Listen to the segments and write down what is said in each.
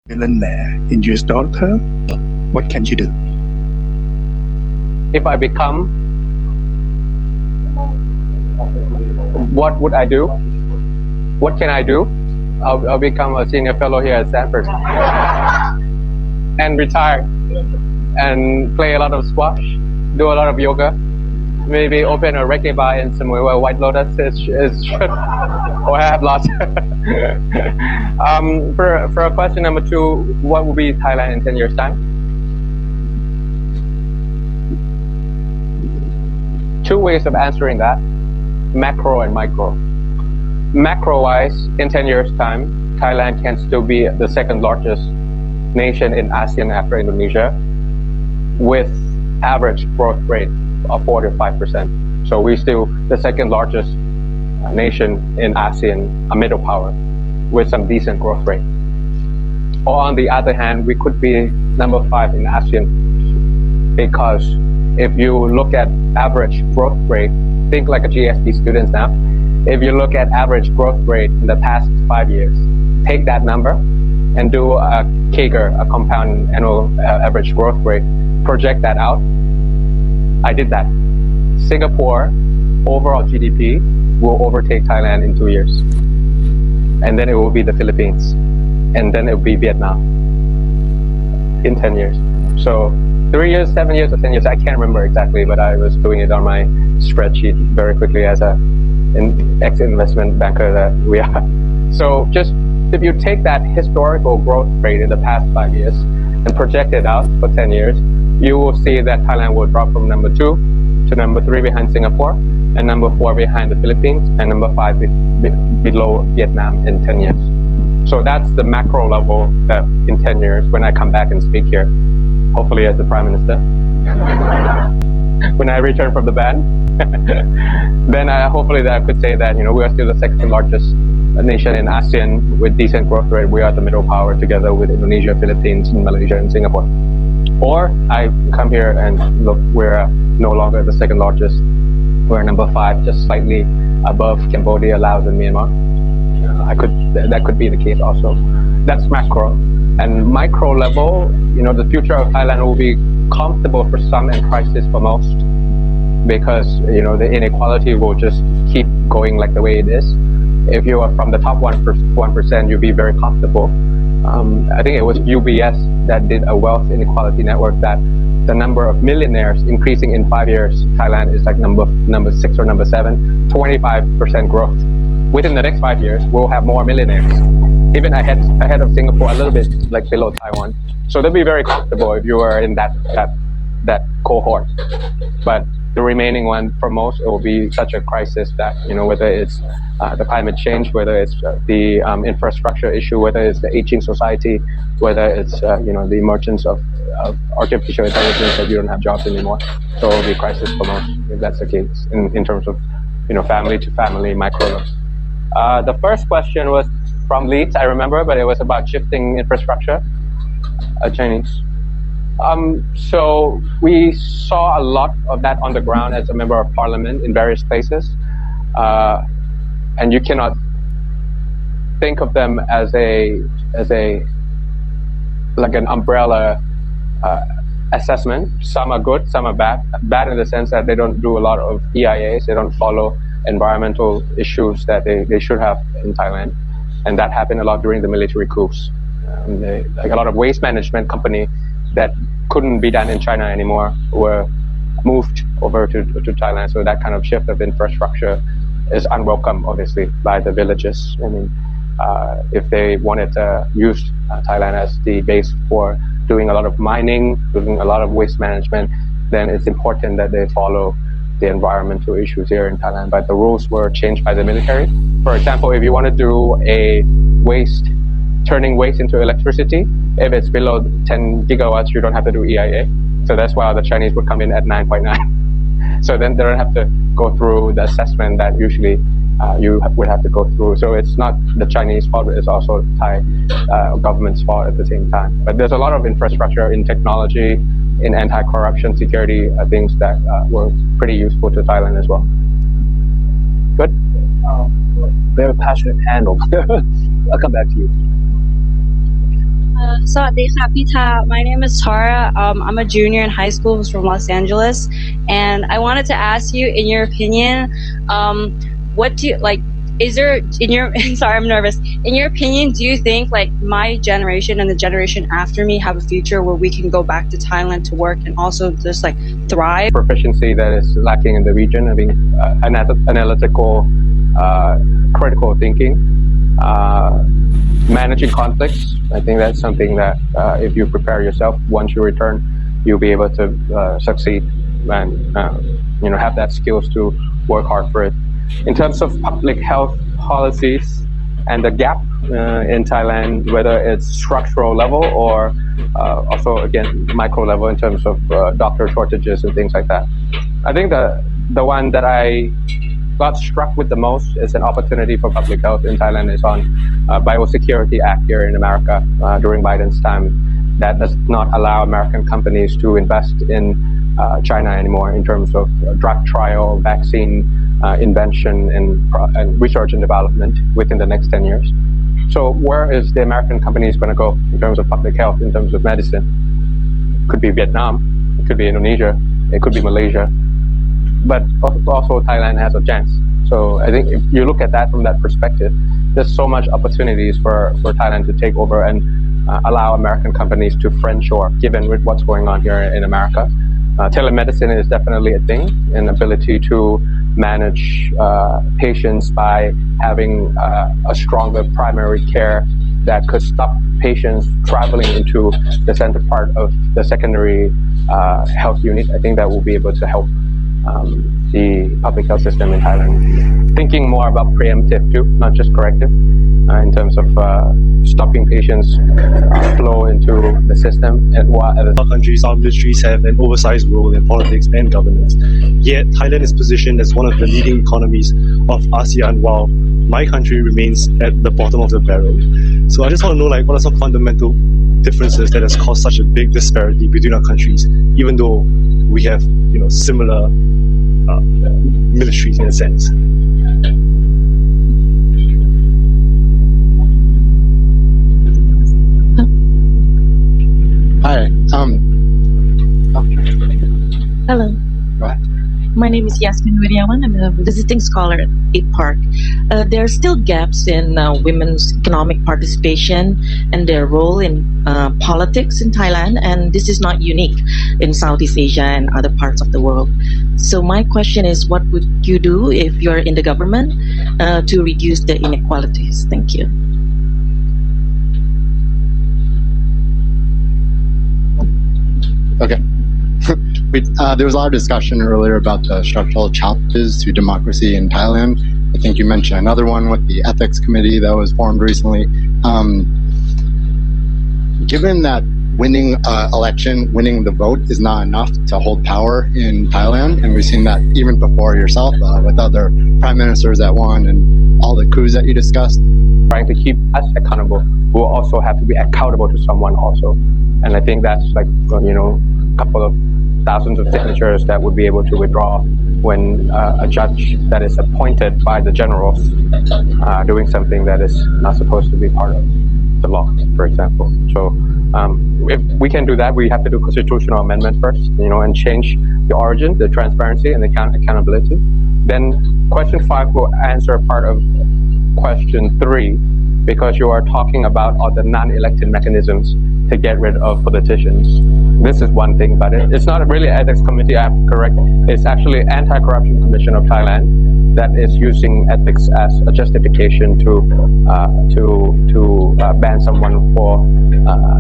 millionaire in US dollar term, what can you do? If I become, what would I do? What can I do? I'll become a senior fellow here at Stanford and retire and play a lot of squash, do a lot of yoga, maybe open a reggae bar in somewhere where White Lotus is or have lots. For question number 2, what will be Thailand in 10 years' time? 2 ways of answering that, macro and micro. Macro-wise, in 10 years' time, Thailand can still be the second largest nation in ASEAN after Indonesia with average growth rate of 4 to 5%. So we're still the second largest nation in ASEAN, a middle power with some decent growth rate. Or on the other hand, we could be number 5 in ASEAN because if you look at average growth rate, think like a GSD student now. If you look at average growth rate in the past 5 years, take that number and do a CAGR, a compound annual average growth rate, project that out. I did that. Singapore overall GDP will overtake Thailand in 2 years. And then it will be the Philippines. And then it will be Vietnam in 10 years. So 3 years, 7 years, or 10 years, I can't remember exactly, but I was doing it on my spreadsheet very quickly as an ex-investment banker that we are. So just if you take that historical growth rate in the past 5 years and project it out for 10 years, you will see that Thailand will drop from number 2 to number 3 behind Singapore, and number 4 behind the Philippines, and number 5 below Vietnam in 10 years. So that's the macro level that in 10 years, when I come back and speak here, hopefully as the Prime Minister, when I return from the ban, then hopefully that I could say that, we are still the second largest nation in ASEAN with decent growth rate. We are the middle power together with Indonesia, Philippines, Malaysia, and Singapore. Or I come here and look, we're no longer the second largest. We're number 5, just slightly above Cambodia, Laos, and Myanmar. That could be the case also. That's macro. And micro level, the future of Thailand will be comfortable for some and crisis for most, because the inequality will just keep going like the way it is. If you are from the top 1%, you'll be very comfortable. I think it was UBS that did a wealth inequality network that the number of millionaires increasing in 5 years. Thailand is like number 6 or number 7, 25% growth. Within the next 5 years, we'll have more millionaires, even ahead of Singapore, a little bit like below Taiwan. So they'll be very comfortable if you are in that cohort. But the remaining one, for most, it will be such a crisis that, whether it's the climate change, whether it's the infrastructure issue, whether it's the aging society, whether it's, the emergence of artificial intelligence, that you don't have jobs anymore. So it will be a crisis for most, if that's the case, in terms of, family to family, micro. The first question was from Leeds, I remember, but it was about shifting infrastructure, Chinese. So we saw a lot of that on the ground as a member of parliament in various places. And you cannot think of them as like an umbrella assessment. Some are good, some are bad. Bad in the sense that they don't do a lot of EIAs, they don't follow environmental issues that they should have in Thailand. And that happened a lot during the military coups. Like a lot of waste management company that couldn't be done in China anymore were moved over to Thailand. So that kind of shift of infrastructure is unwelcome, obviously, by the villages. I mean, if they wanted to use Thailand as the base for doing a lot of mining, doing a lot of waste management, then it's important that they follow the environmental issues here in Thailand. But the rules were changed by the military. For example, if you want to do turning waste into electricity, if it's below 10 gigawatts, you don't have to do EIA. So that's why the Chinese would come in at 9.9. So then they don't have to go through the assessment that usually you would have to go through. So it's not the Chinese fault, it's also Thai government's fault at the same time. But there's a lot of infrastructure in technology, in anti-corruption, security, things that were pretty useful to Thailand as well. Good? Very passionate handle. I'll come back to you. Sawadee Kapita. My name is Tara. I'm a junior in high school from Los Angeles, and I wanted to ask you, in your opinion, what do you like? Is there in your sorry, I'm nervous. In your opinion, do you think like my generation and the generation after me have a future where we can go back to Thailand to work and also just like thrive? Proficiency that is lacking in the region. I mean, analytical, critical thinking, managing conflicts. I think that's something that if you prepare yourself, once you return, you'll be able to succeed and have that skills to work hard for it. In terms of public health policies and the gap in Thailand, whether it's structural level or also again micro level in terms of doctor shortages and things like that. I think the one that I got struck with the most is an opportunity for public health in Thailand is on Biosecurity Act here in America during Biden's time that does not allow American companies to invest in China anymore in terms of drug trial, vaccine invention, and research and development within the next 10 years. So where is the American companies going to go in terms of public health, in terms of medicine? It could be Vietnam, it could be Indonesia, it could be Malaysia, but also Thailand has a chance. So I think if you look at that from that perspective, there's so much opportunities for Thailand to take over and allow American companies to friendshore, given with what's going on here in America. Telemedicine is definitely a thing, an ability to manage patients by having a stronger primary care that could stop patients traveling into the center part of the secondary health unit. I think that will be able to help the public health system in Thailand. Thinking more about preemptive too, not just corrective, in terms of stopping patients flow into the system. And our countries, our militaries have an oversized role in politics and governance. Yet Thailand is positioned as one of the leading economies of ASEAN, while my country remains at the bottom of the barrel. So I just want to know, like, what are some fundamental differences that has caused such a big disparity between our countries, even though we have, similar militaries in a sense. Hi. Hello. Go ahead. My name is Yasmin Wiryawan. I'm a visiting scholar at Ape Park. There are still gaps in women's economic participation and their role in politics in Thailand, and this is not unique in Southeast Asia and other parts of the world. So my question is, what would you do if you're in the government to reduce the inequalities? Thank you. Okay. There was a lot of discussion earlier about the structural challenges to democracy in Thailand. I think you mentioned another one with the ethics committee that was formed recently. Given that winning election, winning the vote is not enough to hold power in Thailand, and we've seen that even before yourself with other prime ministers that won and all the coups that you discussed. Trying to keep us accountable, we'll also have to be accountable to someone also. And I think that's like, a couple of thousands of signatures that would be able to withdraw when a judge that is appointed by the generals doing something that is not supposed to be part of the law, for example. So if we can do that, we have to do constitutional amendment first, and change the origin, the transparency, and the accountability. Then question 5 will answer part of question 3, because you are talking about all the non-elected mechanisms to get rid of politicians. This is one thing, but it's not really ethics committee, I'm correct. It's actually Anti-Corruption Commission of Thailand that is using ethics as a justification to ban someone for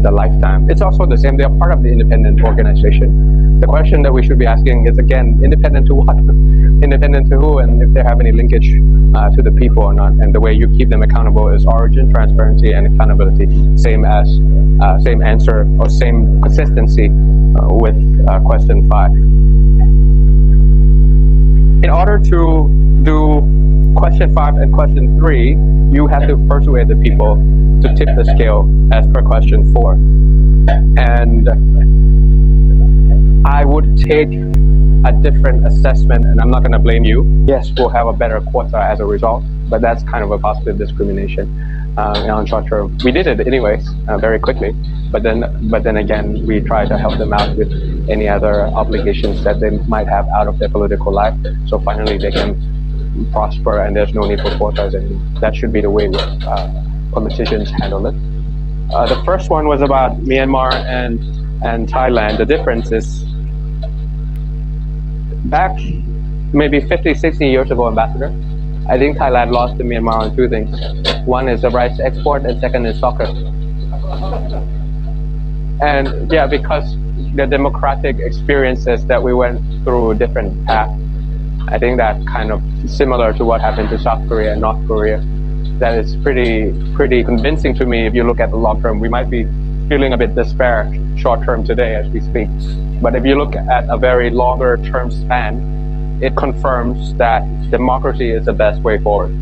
the lifetime. It's also the same, they are part of the independent organization. The question that we should be asking is, again, independent to what? Independent to who, and if they have any linkage to the people or not. And the way you keep them accountable is origin, transparency, and accountability. Same answer or same consistency with question 5. In order to do question 5 and question 3, you have to persuade the people to tip the scale as per question 4. And I would take a different assessment, and I'm not going to blame you. Yes, we'll have a better quota as a result, but that's kind of a positive discrimination. on short term. We did it anyways, very quickly. But then again, we try to help them out with any other obligations that they might have out of their political life. So finally, they can prosper, and there's no need for quotas, and that should be the way politicians handle it. The first one was about Myanmar and Thailand. The difference is back maybe 50, 60 years ago, Ambassador, I think Thailand lost to Myanmar on two things. One is the rice export, and second is soccer. And yeah, because the democratic experiences that we went through different paths, I think that kind of similar to what happened to South Korea and North Korea. That is pretty convincing to me. If you look at the long term, we might be feeling a bit despair short term today as we speak. But if you look at a very longer term span, it confirms that democracy is the best way forward,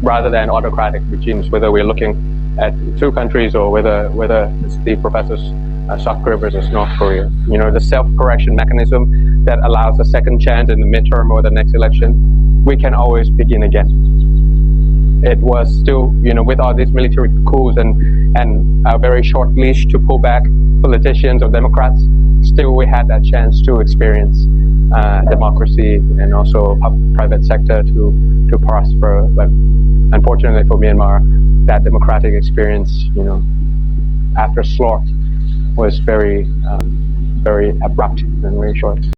rather than autocratic regimes, whether we're looking at two countries or whether it's the professors South Korea versus North Korea. You know, the self-correction mechanism that allows a second chance in the midterm or the next election, we can always begin again. It was still, you know, with all these military coups and a very short leash to pull back politicians or Democrats, still we had that chance to experience democracy and also private sector to prosper. But unfortunately for Myanmar, that democratic experience, you know, after slaughter was very abrupt and very short.